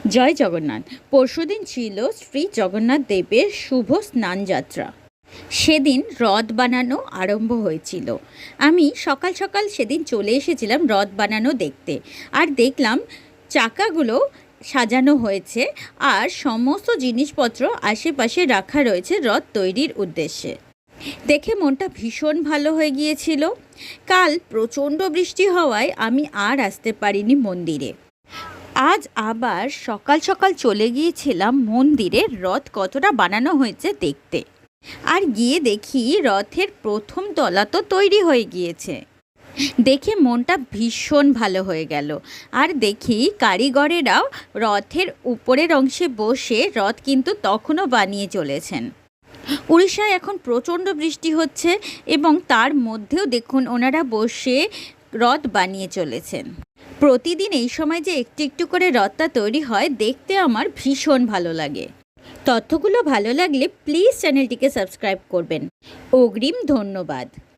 জয় জগন্নাথ। পরশুদিন ছিল শ্রী জগন্নাথ দেবের শুভ স্নানযাত্রা। সেদিন রথ বানানো আরম্ভ হয়েছিল। আমি সকাল সকাল সেদিন চলে এসেছিলাম রথ বানানো দেখতে, আর দেখলাম চাকাগুলো সাজানো হয়েছে আর সমস্ত জিনিসপত্র আশেপাশে রাখা রয়েছে রথ তৈরির উদ্দেশ্যে। দেখে মনটা ভীষণ ভালো হয়ে গিয়েছিল। কাল প্রচণ্ড বৃষ্টি হওয়ায় আমি আর আসতে পারিনি মন্দিরে। আজ আবার সকাল সকাল চলে গিয়েছিলাম মন্দিরে রথ কতটা বানানো হয়েছে দেখতে। আর গিয়ে দেখি রথের প্রথম তলা তো তৈরি হয়ে গিয়েছে। দেখে মনটা ভীষণ ভালো হয়ে গেল। আর দেখি কারিগরেরাও রথের উপরের অংশে বসে রথ কিন্তু তখনও বানিয়ে চলেছেন। উড়িষ্যায় এখন প্রচণ্ড বৃষ্টি হচ্ছে এবং তার মধ্যেও দেখুন ওনারা বসে রথ বানিয়ে চলেছেন। প্রতিদিন এই সময় যে একটু একটু করে রথটা তৈরি হয় দেখতে আমার ভীষণ ভালো লাগে। তথ্যগুলো ভালো লাগলে প্লিজ চ্যানেলটিকে সাবস্ক্রাইব করবেন। অগ্রিম ধন্যবাদ।